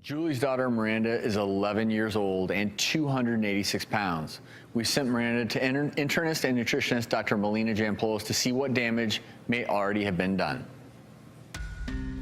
Julie's daughter, Miranda, is 11 years old and 286 pounds. We sent Miranda to internist and nutritionist Dr. Dra Jampolis to see what damage may already have been done.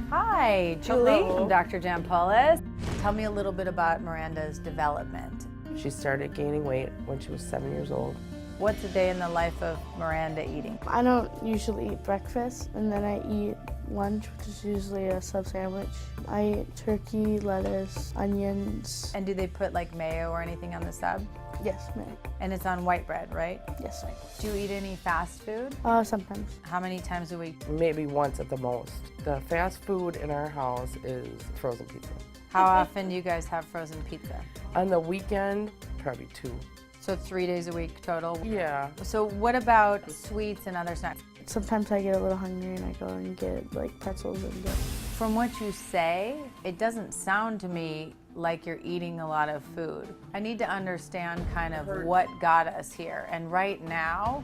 Hi, Julie. Hello. I'm Dr. Jampolis. Tell me a little bit about Miranda's development. She started gaining weight when she was 7 years old. What's a day in the life of Miranda eating? I don't usually eat breakfast, and then I eat lunch, which is usually a sub sandwich. I eat turkey, lettuce, onions. And do they put like mayo or anything on the sub? Yes, ma'am. And it's on white bread, right? Yes. Do you eat any fast food? Sometimes. How many times a week? Maybe once at the most. The fast food in our house is frozen pizza. How often do you guys have frozen pizza? On the weekend, probably 2. So 3 days a week total? Yeah. So what about sweets and other snacks? Sometimes I get a little hungry and I go and get like pretzels and dip. From what you say, it doesn't sound to me like you're eating a lot of food. I need to understand kind of what got us here. And right now,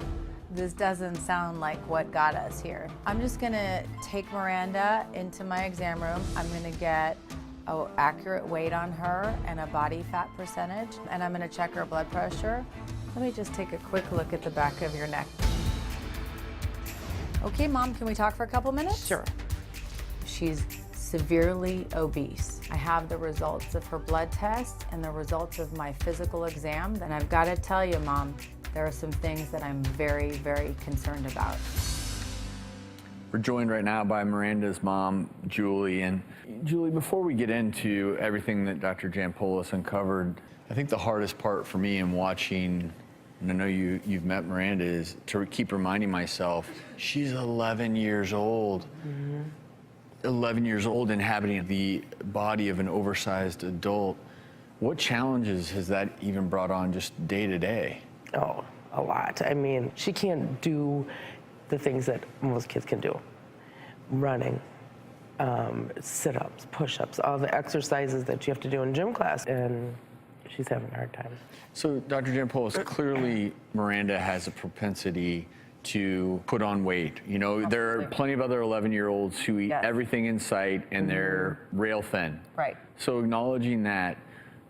this doesn't sound like what got us here. I'm just gonna take Miranda into my exam room. I'm gonna get an accurate weight on her and a body fat percentage, and I'm gonna check her blood pressure. Let me just take a quick look at the back of your neck. Okay, Mom, can we talk for a couple minutes? Sure. She's severely obese. I have the results of her blood test and the results of my physical exam, and I've got to tell you, Mom, there are some things that I'm very, very concerned about. We're joined right now by Miranda's mom, Julie. And Julie, before we get into everything that Dr. Jampolis uncovered, I think the hardest part for me in watching, and I know you've met Miranda, is to keep reminding myself, she's 11 years old. 11 years old, inhabiting the body of an oversized adult. What challenges has that even brought on just day to day? Oh, a lot. I mean, she can't do the things that most kids can do. Running, sit-ups, push-ups, all the exercises that you have to do in gym class, and she's having a hard time. So, Dr. Jampolis, clearly Miranda has a propensity to put on weight. You know, there are plenty of other 11-year-olds who eat everything in sight and they're rail thin. Right. So acknowledging that,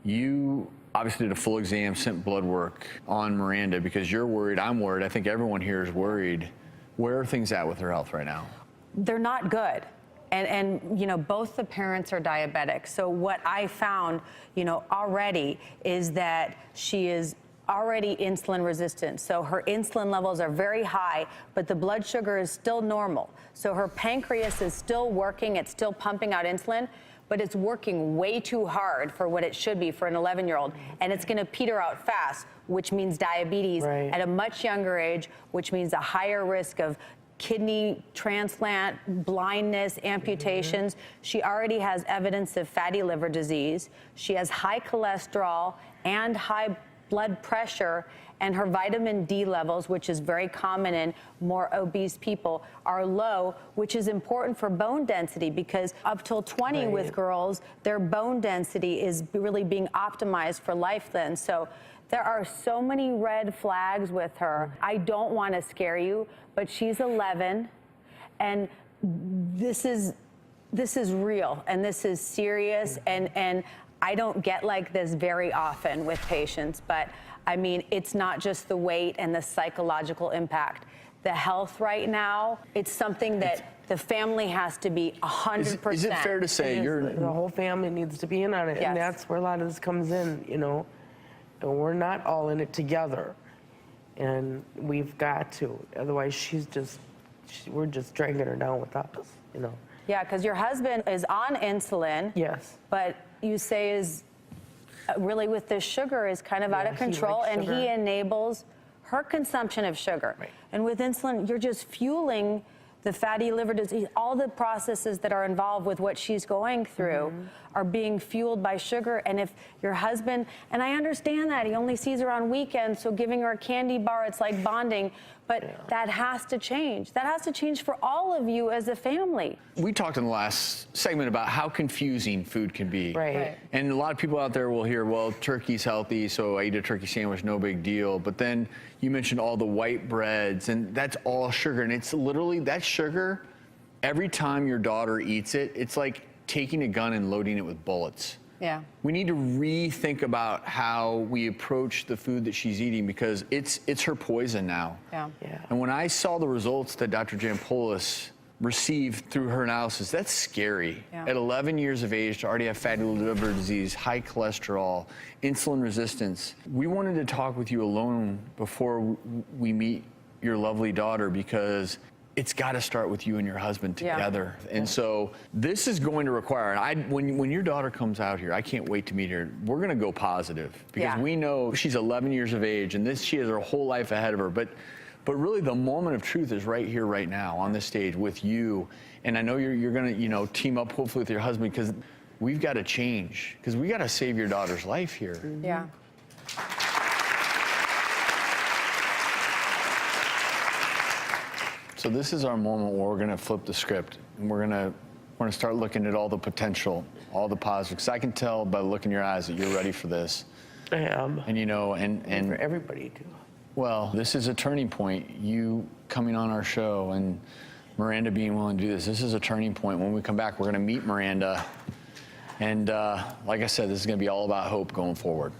you obviously did a full exam, sent blood work on Miranda because you're worried, I'm worried, I think everyone here is worried. Where are things at with her health right now? They're not good. And you know, both the parents are diabetic. So what I found, you know, already is that she is already insulin resistant. So her insulin levels are very high, but the blood sugar is still normal. So her pancreas is still working, it's still pumping out insulin, but it's working way too hard for what it should be for an 11-year-old. And it's gonna peter out fast, which means diabetes at a much younger age, which means a higher risk of kidney transplant, blindness, amputations. She already has evidence of fatty liver disease. She has high cholesterol and high blood pressure, and her vitamin D levels, which is very common in more obese people, are low, which is important for bone density because up till 20 with girls, their bone density is really being optimized for life then. So there are so many red flags with her. I don't want to scare you, but she's 11, and this is real, and this is serious, and I don't get like this very often with patients, but I mean, it's not just the weight and the psychological impact. The health right now, it's something that the family has to be 100%. Is it fair to say the whole family needs to be in on it, and that's where a lot of this comes in, you know? And we're not all in it together, and we've got to. Otherwise, we're just dragging her down with us, you know? Yeah, because your husband is on insulin. Yes. But you say is really with this sugar is kind of out of control, and he enables her consumption of sugar. And with insulin, you're just fueling the fatty liver disease. All the processes that are involved with what she's going through are being fueled by sugar. And if your husband, and I understand that, he only sees her on weekends, so giving her a candy bar, it's like bonding, but that has to change. That has to change for all of you as a family. We talked in the last segment about how confusing food can be. And a lot of people out there will hear, well, turkey's healthy, so I eat a turkey sandwich, no big deal. But then you mentioned all the white breads, and that's all sugar. And it's literally, that sugar, every time your daughter eats it, it's like taking a gun and loading it with bullets. Yeah. We need to rethink about how we approach the food that she's eating because it's her poison now. Yeah. And when I saw the results that Dr. Jampolis received through her analysis, that's scary. Yeah. At 11 years of age to already have fatty liver disease, high cholesterol, insulin resistance. We wanted to talk with you alone before we meet your lovely daughter because it's got to start with you and your husband together. Yeah. And so this is going to require, and when your daughter comes out here, I can't wait to meet her. We're going to go positive because we know she's 11 years of age and she has her whole life ahead of her. But really the moment of truth is right here, right now on this stage with you. And I know you're going to, team up hopefully with your husband because we've got to change because we got to save your daughter's life here. Yeah. So this is our moment where we're going to flip the script and we're going to start looking at all the potential, all the positives. I can tell by the look in your eyes that you're ready for this. I am. And and for everybody too. Well, this is a turning point. You coming on our show and Miranda being willing to do this. This is a turning point. When we come back, we're going to meet Miranda. And like I said, this is going to be all about hope going forward.